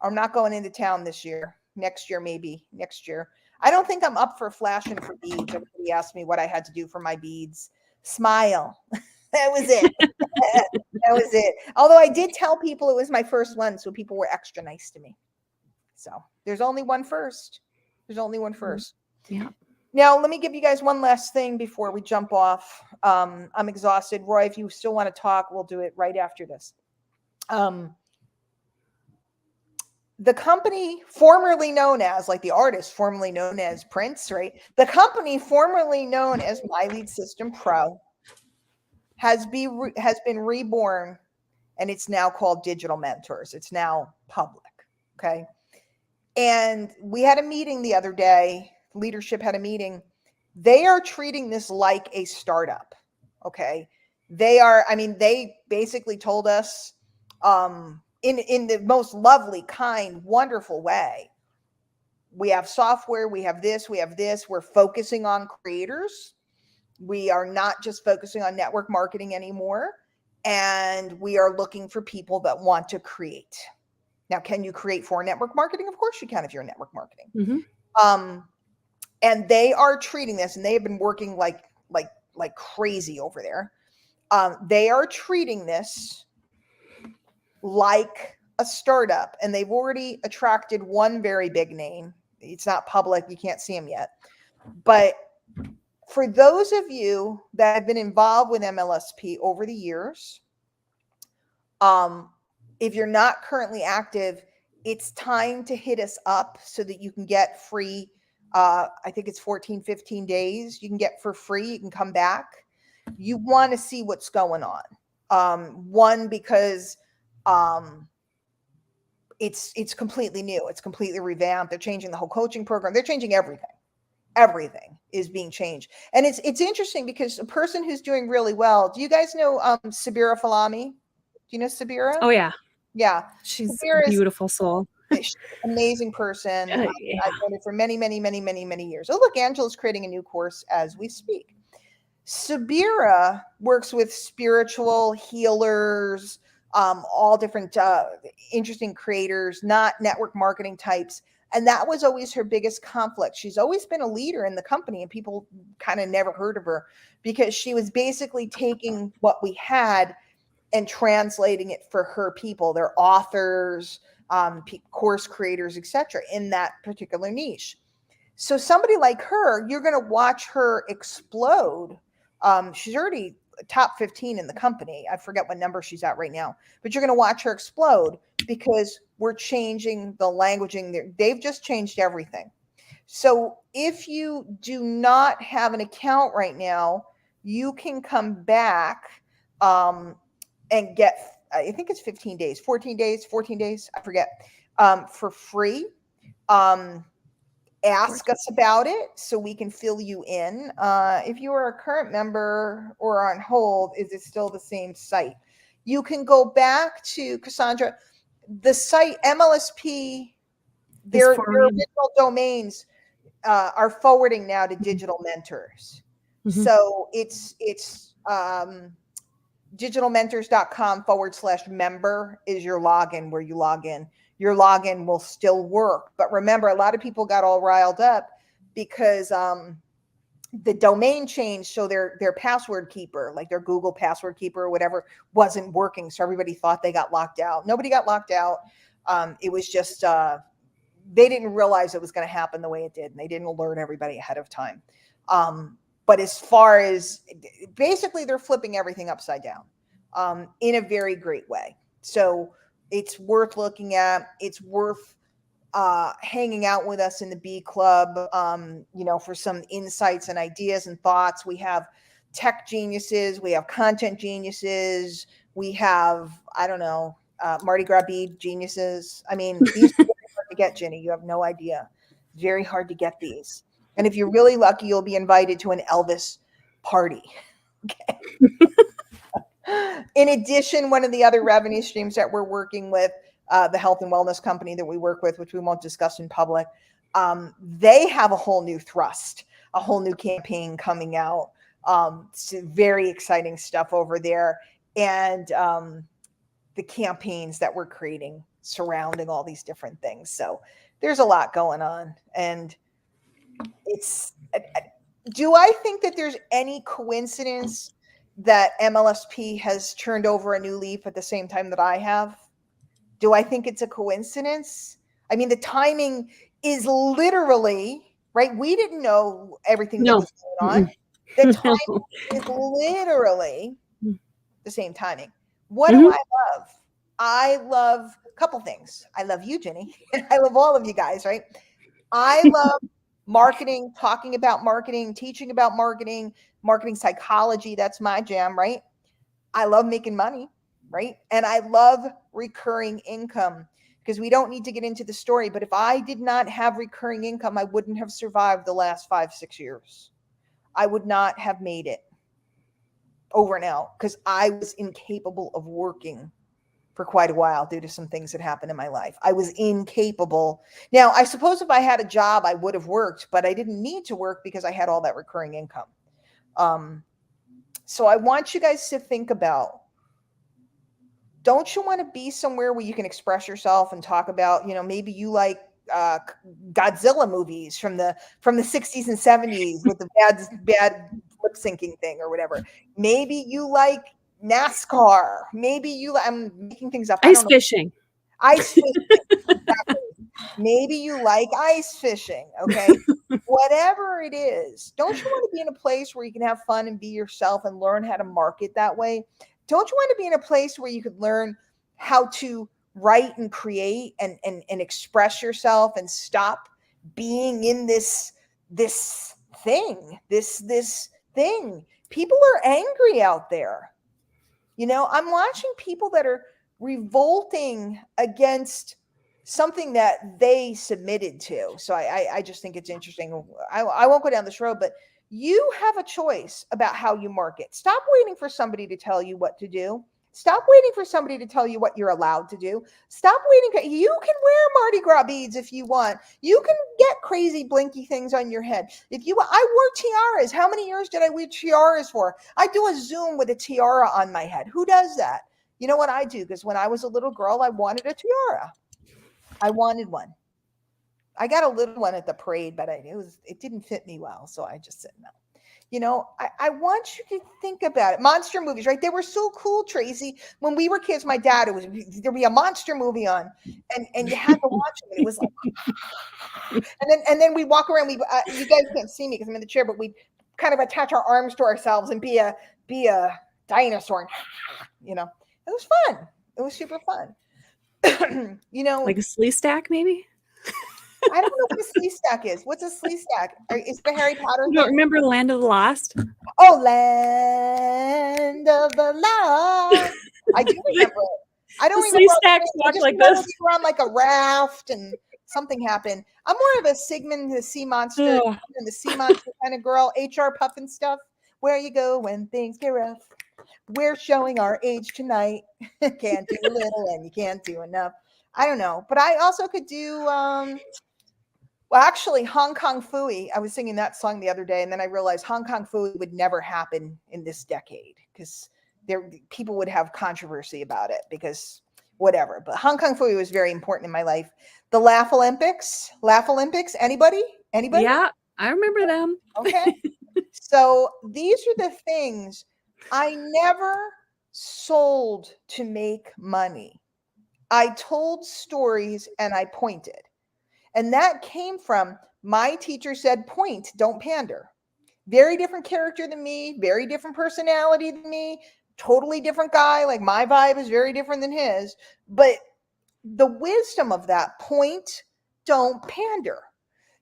I'm not going into town this year. Next year, maybe next year. I don't think I'm up for flashing for beads. Everybody asked me what I had to do for my beads. Smile. That was it. That was it. Although I did tell people it was my first one, so people were extra nice to me. So there's only one first. There's only one first. Yeah. Now, let me give you guys one last thing before we jump off. I'm exhausted. Roy, if you still want to talk, we'll do it right after this. The company formerly known as, like the artist formerly known as Prince, right? The company formerly known as My Lead System Pro has been reborn, and it's now called Digital Mentors. It's now public, okay? And we had a meeting the other day. Leadership had a meeting. They are treating this like a startup, okay? They basically told us in the most lovely, kind, wonderful way. We have software, we have this. We're focusing on creators. We are not just focusing on network marketing anymore. And we are looking for people that want to create. Now, can you create for network marketing? Of course you can if you're in network marketing. Mm-hmm. And they are treating this, and they have been working like crazy over there. They are treating this like a startup, and they've already attracted one very big name. It's not public. You can't see him yet. But for those of you that have been involved with MLSP over the years, if you're not currently active, it's time to hit us up so that you can get free I think it's 14, 15 days you can get for free. You can come back. You want to see what's going on. One, because it's completely new. It's completely revamped. They're changing the whole coaching program. They're changing everything. Everything is being changed. And it's interesting because a person who's doing really well, do you guys know Sabira Falami? Do you know Sabira? Oh yeah. Yeah. She's Sabira a beautiful soul. She's an amazing person. Yeah. I've known her for many, many, many, many, many years. Oh, look, Angela's creating a new course as we speak. Sabira works with spiritual healers, all different interesting creators, not network marketing types. And that was always her biggest conflict. She's always been a leader in the company, and people kind of never heard of her because she was basically taking what we had and translating it for her people, their authors, course creators, etc., in that particular niche. So somebody like her, you're going to watch her explode. She's already top 15 in the company. I forget what number she's at right now, but you're going to watch her explode because we're changing the languaging. They've just changed everything. So if you do not have an account right now, you can come back and get, I think it's 15 days, 14 days, 14 days, I forget, for free. Ask us about it so we can fill you in. If you are a current member or on hold, is it still the same site? You can go back to Cassandra, the site MLSP, their original domains are forwarding now to Digital Mentors. Mm-hmm. So it's digitalmentors.com/member is your login where you log in. Your login will still work. But remember, a lot of people got all riled up because the domain changed. So their password keeper, like their Google password keeper or whatever, wasn't working. So everybody thought they got locked out. Nobody got locked out. It was just, they didn't realize it was going to happen the way it did. And they didn't alert everybody ahead of time. But as far as, basically, they're flipping everything upside down in a very great way. So it's worth looking at. It's worth hanging out with us in the B Club, for some insights and ideas and thoughts. We have tech geniuses. We have content geniuses. We have, Mardi Gras bead geniuses. I mean, these are very hard to get, Jenny. You have no idea. Very hard to get these. And if you're really lucky, you'll be invited to an Elvis party. Okay. In addition, one of the other revenue streams that we're working with, the health and wellness company that we work with, which we won't discuss in public, they have a whole new thrust, a whole new campaign coming out. Very exciting stuff over there. And the campaigns that we're creating surrounding all these different things. So there's a lot going on. And do I think that there's any coincidence that MLSP has turned over a new leaf at the same time that I have? Do I think it's a coincidence? I mean, the timing is literally, right? We didn't know everything that was going on. The timing is literally the same timing. What do I love? I love a couple things. I love you, Jenny. I love all of you guys, right? I love marketing, talking about marketing, teaching about marketing, marketing psychology. That's my jam, right? I love making money, right? And I love recurring income because we don't need to get into the story. But if I did not have recurring income, I wouldn't have survived the last 5-6 years. I would not have made it over and out because I was incapable of working for quite a while due to some things that happened in my life. I was incapable. Now, I suppose if I had a job, I would have worked, but I didn't need to work because I had all that recurring income. So I want you guys to think about, don't you want to be somewhere where you can express yourself and talk about, maybe you like Godzilla movies from the 60s and 70s with the bad lip syncing thing or whatever. Maybe you like NASCAR. Maybe I'm making things up. Ice fishing. Ice fishing. Exactly. Maybe you like ice fishing. Okay. Whatever it is, don't you want to be in a place where you can have fun and be yourself and learn how to market that way? Don't you want to be in a place where you could learn how to write and create and express yourself and stop being in this this thing. People are angry out there. I'm watching people that are revolting against something that they submitted to. So I just think it's interesting. I won't go down this road, but you have a choice about how you market. Stop waiting for somebody to tell you what to do. Stop waiting for somebody to tell you what you're allowed to do. Stop waiting. You can wear Mardi Gras beads if you want. You can get crazy blinky things on your head. I wore tiaras. How many years did I wear tiaras for? I do a Zoom with a tiara on my head. Who does that? You know what I do? Because when I was a little girl, I wanted a tiara. I wanted one. I got a little one at the parade, but it didn't fit me well. So I just said no. I want you to think about it. Monster movies, right? They were so cool, Tracy. When we were kids, my dad, there'd be a monster movie on, and you had to watch it. It was like, and then we walk around. You guys can't see me because I'm in the chair, but we kind of attach our arms to ourselves and be a dinosaur. It was fun. It was super fun. Like a Sleestak, maybe. I don't know what a Sleestak is. What's a Sleestak? Is it the Harry Potter? You don't remember Land of the Lost? Oh, Land of the Lost. I do remember it. I don't remember. Sleestaks walk like this. We were on like a raft and something happened. I'm more of a Sigmund the Sea Monster and the Sea Monster kind of girl. HR Puffin stuff. Where you go when things get rough. We're showing our age tonight. Can't do a little and you can't do enough. I don't know. But I also could do well, actually, Hong Kong Phooey. I was singing that song the other day, and then I realized Hong Kong Phooey would never happen in this decade because people would have controversy about it because whatever. But Hong Kong Phooey was very important in my life. The Laugh Olympics. Anybody? Yeah, I remember them. Okay. So these are the things I never sold to make money. I told stories and I pointed. And that came from my teacher said, point, don't pander. Very different character than me, very different personality than me, totally different guy. Like my vibe is very different than his. But the wisdom of that, point, don't pander.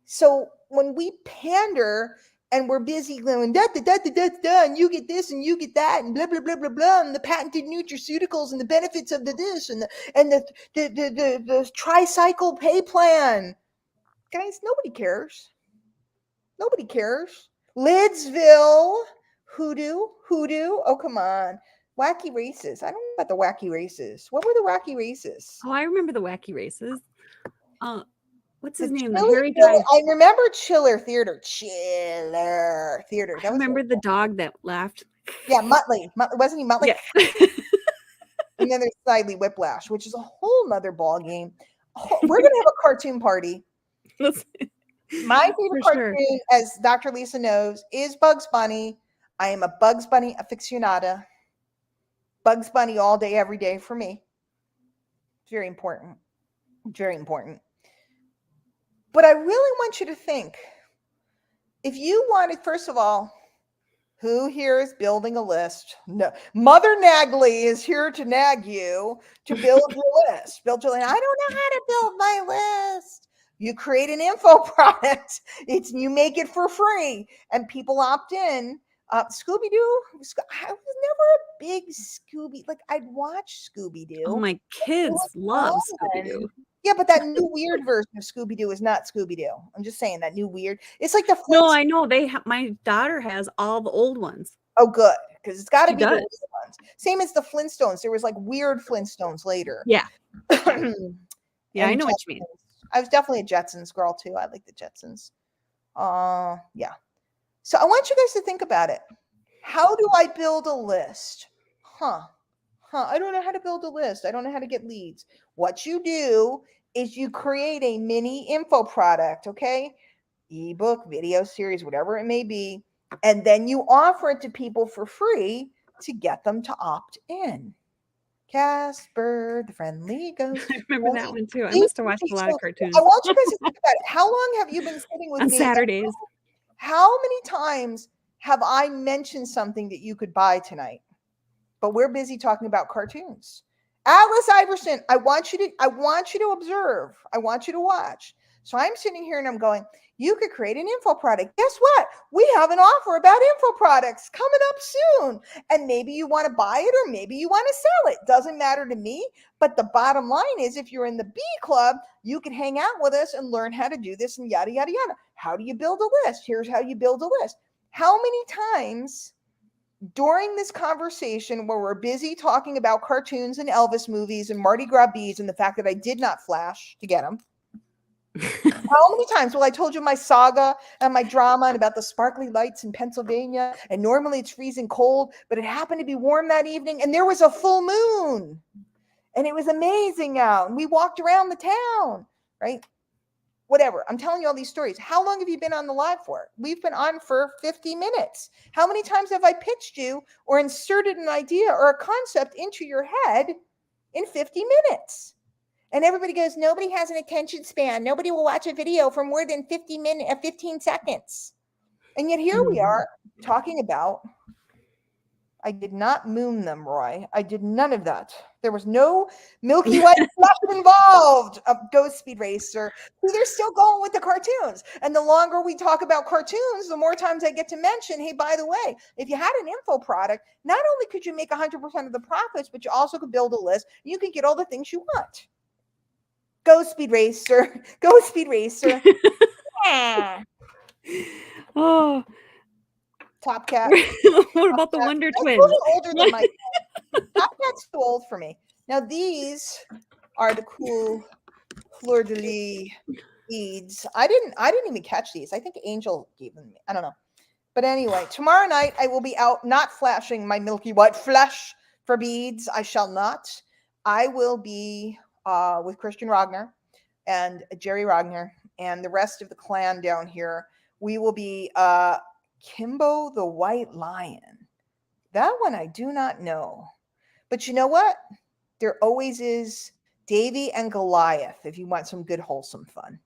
So when we pander and we're busy going da da da da da da, and you get this and you get that and blah blah blah blah blah, and the patented nutraceuticals and the benefits of the this and the tricycle pay plan, guys, nobody cares. Nobody cares. Lidsville, hoodoo. Oh come on, wacky races. I don't know about the wacky races. What were the wacky races? Oh, I remember the wacky races. What's his name? The Chiller, hairy guy. I remember Chiller Theater. Chiller Theater. I remember the dog that laughed. Yeah, Muttley. Wasn't he Muttley? Yeah. And then there's Snidely Whiplash, which is a whole nother ball game. We're gonna have a cartoon party. My favorite cartoon, as Dr. Lisa knows, is Bugs Bunny. I am a Bugs Bunny aficionada. Bugs Bunny all day, every day for me. It's very important. Very important. But I really want you to think, if you wanted, first of all, who here is building a list? No, Mother Nagley is here to nag you to build your list. I don't know how to build my list. You create an info product. You make it for free, and people opt in. Scooby-Doo. I was never a big Scooby. Like I'd watch Scooby-Doo. Oh, my kids love Scooby-Doo. Yeah, but that new weird version of Scooby-Doo is not Scooby-Doo. I'm just saying that new weird. It's like the Flintstones. No, I know. My daughter has all the old ones. Oh, good, because it's got to be the old ones. Same as the Flintstones. There was like weird Flintstones later. Yeah. Yeah, I know what you mean. I was definitely a Jetsons girl too. I like the Jetsons. Yeah. So I want you guys to think about it. How do I build a list? I don't know how to build a list. I don't know how to get leads. What you do is you create a mini info product, okay? Ebook, video series, whatever it may be. And then you offer it to people for free to get them to opt in. Casper, the friendly ghost. I remember that one too. I must have watched a lot of cartoons. I want you guys to think about it. How long have you been sitting with on me? Saturdays. How many times have I mentioned something that you could buy tonight? But we're busy talking about cartoons. Atlas Iverson, I want you to observe. I want you to watch. So I'm sitting here and I'm going, you could create an info product. Guess what? We have an offer about info products coming up soon. And maybe you want to buy it or maybe you want to sell it. Doesn't matter to me. But the bottom line is, if you're in the B club, you can hang out with us and learn how to do this and yada, yada, yada. How do you build a list? Here's how you build a list. How many times during this conversation where we're busy talking about cartoons and Elvis movies and Mardi Gras beads and the fact that I did not flash to get them, how many times? Well, I told you my saga and my drama and about the sparkly lights in Pennsylvania. And normally it's freezing cold, but it happened to be warm that evening. And there was a full moon. And it was amazing out. And we walked around the town, right? Whatever. I'm telling you all these stories. How long have you been on the live for? We've been on for 50 minutes. How many times have I pitched you or inserted an idea or a concept into your head in 50 minutes? And everybody goes, nobody has an attention span. Nobody will watch a video for more than 15 seconds. And yet here we are talking about, I did not moon them, Roy. I did none of that. There was no Milky White fluff involved. Ghost Speed Racer. See, they're still going with the cartoons. And the longer we talk about cartoons, the more times I get to mention, hey, by the way, if you had an info product, not only could you make 100% of the profits, but you also could build a list. You could get all the things you want. Go Speed Racer. Go Speed Racer. Yeah. Oh. Top Cat. What about the Wonder Twins? A little older than my Top Cat's too old for me. Now these are the cool fleur de lis beads. I didn't even catch these. I think Angel gave them to me. I don't know. But anyway, tomorrow night I will be out not flashing my Milky White flesh for beads. I shall not. I will be with Christian Rogner and Jerry Rogner and the rest of the clan down here. We will be Kimbo the White Lion. That one I do not know. But you know what? There always is Davy and Goliath if you want some good wholesome fun.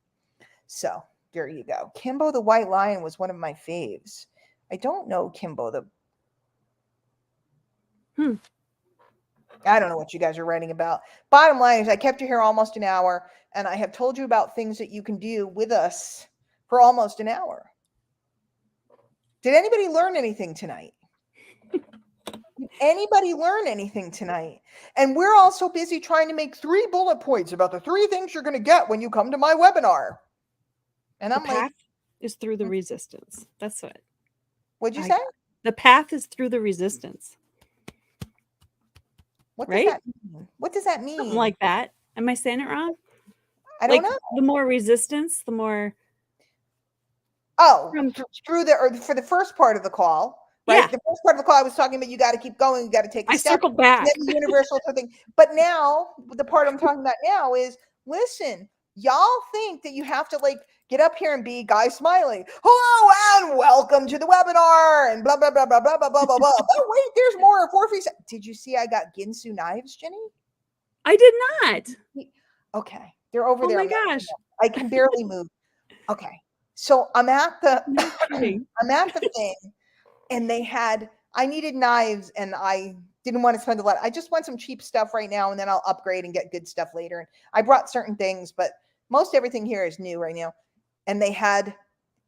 So there you go. Kimbo the White Lion was one of my faves. I don't know Kimbo the... I don't know what you guys are writing about. Bottom line is I kept you here almost an hour, and I have told you about things that you can do with us for almost an hour. Did anybody learn anything tonight? Did anybody learn anything tonight? And we're all so busy trying to make 3 bullet points about the 3 things you're going to get when you come to my webinar. And I'm like, is through the resistance. That's what. What'd you say? The path is through the resistance. What does that mean? What does that mean? Something like that. Am I saying it wrong? I don't know. The more resistance, the more. Oh, through the, or for the first part of the call, right? Yeah. The first part of the call, I was talking about you got to keep going, you got to take a step. I circled back. And then the universal thing. But now, the part I'm talking about now is, listen, y'all think that you have to like get up here and be Guy Smiley. Hello and welcome to the webinar and blah, blah, blah, blah, blah, blah, blah, blah, blah. Oh, wait, there's more. 4 free. Did you see I got Ginsu knives, Jenny? I did not. Okay. They're over there. Oh my gosh. I can barely move. Okay. So I'm at the thing, and they had, I needed knives, and I didn't want to spend a lot. I just want some cheap stuff right now, and then I'll upgrade and get good stuff later. And I brought certain things, but most everything here is new right now. And they had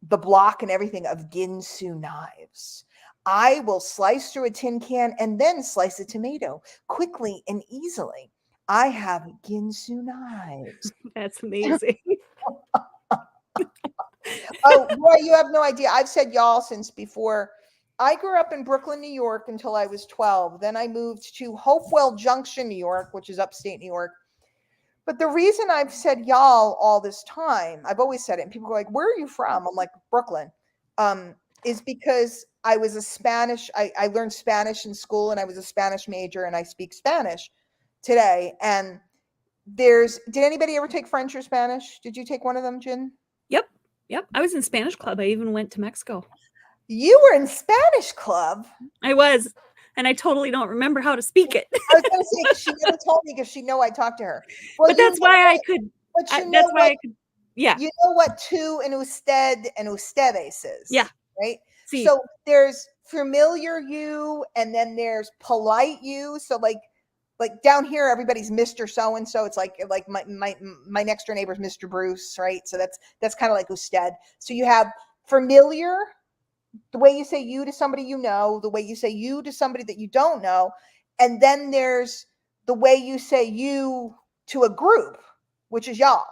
the block and everything of Ginsu knives. I will slice through a tin can and then slice a tomato quickly and easily. I have Ginsu knives. That's amazing. Oh, boy, you have no idea. I've said y'all since before. I grew up in Brooklyn, New York until I was 12. Then I moved to Hopewell Junction, New York, which is upstate New York. But the reason I've said y'all all this time, I've always said it, and people go like, where are you from? I'm like, Brooklyn, is because I was a Spanish, I learned Spanish in school, and I was a Spanish major, and I speak Spanish today. And did anybody ever take French or Spanish? Did you take one of them, Jen? Yep. I was in Spanish club. I even went to Mexico. You were in Spanish club? I was. And I totally don't remember how to speak it. I was going to say, she never told me because she know I talked to her. Well, but that's why I could. But that's why I could. Yeah. You know what tú and usted and ustedes is? Yeah. Right? Sí. So there's familiar you, and then there's polite you. So like like down here, everybody's Mr. So and so. It's like my next door neighbor's Mr. Bruce, right? So that's kind of like usted. So you have familiar, the way you say you to somebody you know, the way you say you to somebody that you don't know, and then there's the way you say you to a group, which is y'all.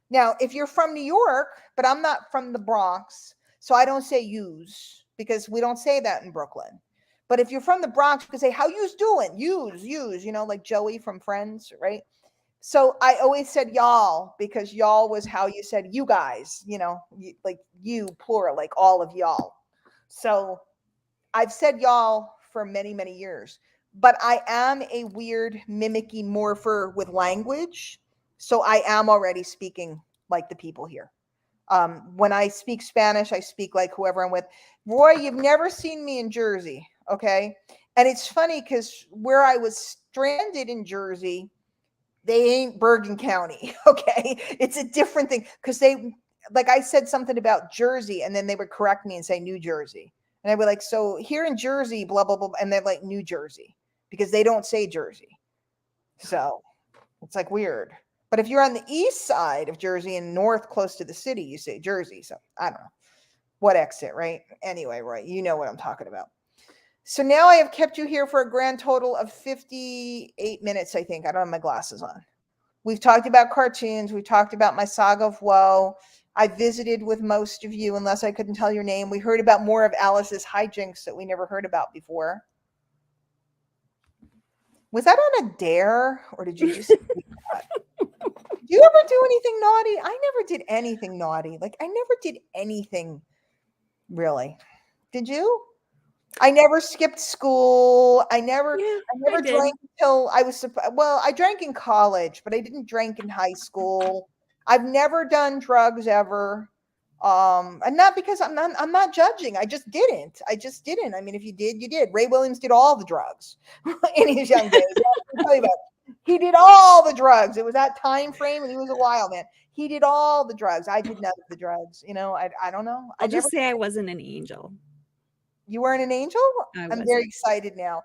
Now, if you're from New York, but I'm not from the Bronx, so I don't say yous because we don't say that in Brooklyn. But if you're from the Bronx, you can say, how you's doing? Yous, like Joey from Friends, right? So I always said y'all because y'all was how you said you guys, like you, plural, like all of y'all. So I've said y'all for many, many years, but I am a weird mimicky morpher with language. So I am already speaking like the people here. When I speak Spanish, I speak like whoever I'm with. Roy, you've never seen me in Jersey, okay? And it's funny because where I was stranded in Jersey, they ain't Bergen County, okay? It's a different thing because they, like I said something about Jersey, and then they would correct me and say New Jersey. And I'd be like, so here in Jersey, blah, blah, blah. And they're like New Jersey because they don't say Jersey. So it's like weird. But if you're on the east side of Jersey and north close to the city, you say Jersey. So I don't know what exit, right? Anyway, right. You know what I'm talking about. So now I have kept you here for a grand total of 58 minutes, I think. I don't have my glasses on. We've talked about cartoons. We've talked about my saga of woe. I visited with most of you, unless I couldn't tell your name. We heard about more of Alice's hijinks that we never heard about before. Was that on a dare, or did you just do that? Did you ever do anything naughty? I never did anything naughty. Like, I never did anything, really. Did you? I never skipped school. I never drank until I was, I drank in college, but I didn't drink in high school. I've never done drugs ever. And not because I'm not judging. I just didn't. I mean, if you did, you did. Ray Williams did all the drugs in his young days. I'll tell you about it. He did all the drugs. It was that time frame, and he was a wild man. He did all the drugs. I did none of the drugs. I don't know. I'll just say I wasn't an angel. You weren't an angel? I'm very excited now.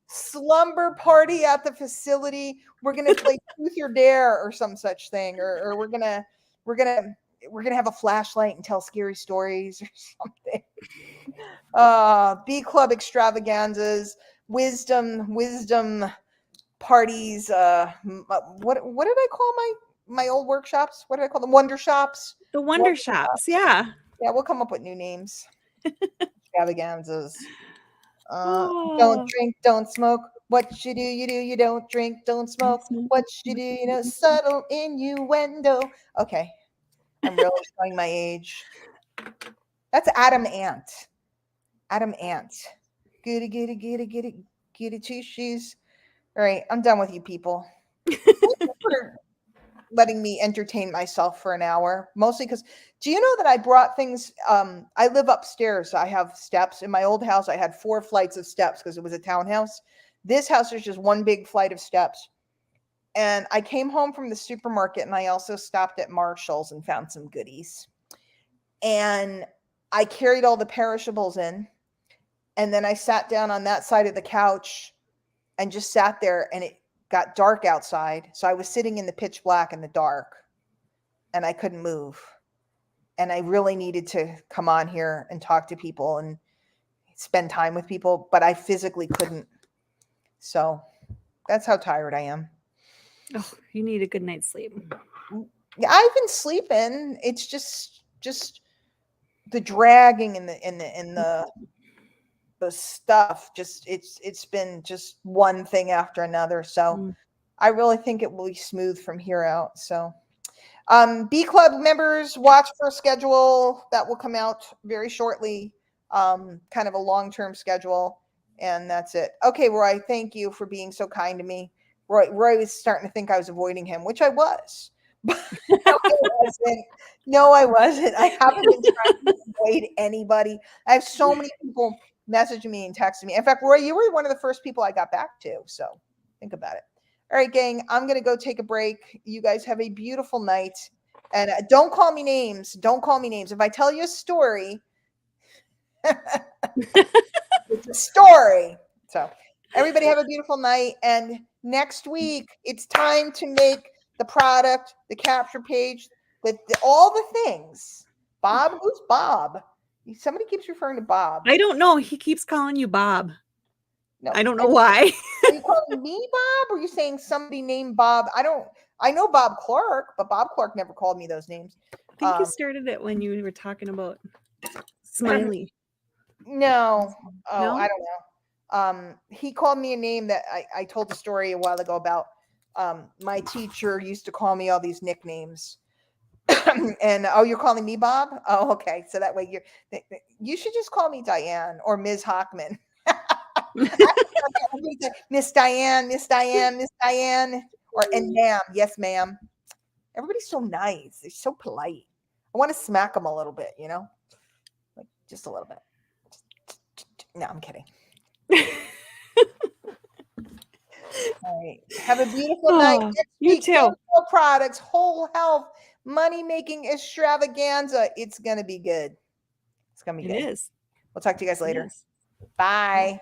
Slumber party at the facility. We're gonna play Truth or Dare or some such thing, or we're gonna have a flashlight and tell scary stories or something. B Club extravaganzas, wisdom parties. What did I call my old workshops? What did I call them? Wonder shops. The Wonder Shops. Yeah. Yeah, we'll come up with new names. Extravaganzas. Don't drink, don't smoke. What you do, you don't drink, don't smoke. What you do, subtle innuendo. Okay, I'm really showing my age. That's Adam Ant. Adam Ant. Get it, two shoes. All right, I'm done with you people. Thank you for letting me entertain myself for an hour, mostly because do you know that I brought things? I live upstairs. So I have steps. In my old house, I had 4 flights of steps because it was a townhouse. This house is just one big flight of steps. And I came home from the supermarket, and I also stopped at Marshall's and found some goodies. And I carried all the perishables in. And then I sat down on that side of the couch and just sat there, and it got dark outside. So I was sitting in the pitch black in the dark, and I couldn't move. And I really needed to come on here and talk to people and spend time with people, but I physically couldn't. So that's how tired I am. Oh, you need a good night's sleep. Yeah, I've been sleeping. It's just the dragging and the stuff. Just it's been just one thing after another. So I really think it will be smooth from here out. So B Club members, watch for a schedule that will come out very shortly. Kind of a long-term schedule, and that's it. Okay, Roy, thank you for being so kind to me. Roy was starting to think I was avoiding him, which I was. No, I wasn't. No, I wasn't. I haven't been trying to avoid anybody. I have so many people messaging me and texting me. In fact, Roy, you were one of the first people I got back to. So think about it. All right, gang, I'm going to go take a break. You guys have a beautiful night. And don't call me names. Don't call me names. If I tell you a story, it's a story. So Everybody have a beautiful night. And next week, it's time to make the product, the capture page, all the things. Bob, who's Bob? Somebody keeps referring to Bob. I don't know. He keeps calling you Bob. No, I don't know why. Are you calling me Bob? Or are you saying somebody named Bob? I know Bob Clark, but Bob Clark never called me those names. I think you started it when you were talking about Smiley. No. Oh, No? I don't know. He called me a name that I told the story a while ago about. My teacher used to call me all these nicknames. And you're calling me Bob? Oh, okay. So that way you should just call me Diane or Ms. Hockman. Miss Diane, Miss Diane, Miss Diane, and ma'am, yes, ma'am. Everybody's so nice. They're so polite. I want to smack them a little bit, like just a little bit. No, I'm kidding. All right. Have a beautiful night. Next You week, too. Products, whole health, money-making extravaganza. It's going to be good. It's going to be good. It is. We'll talk to you guys later. Bye.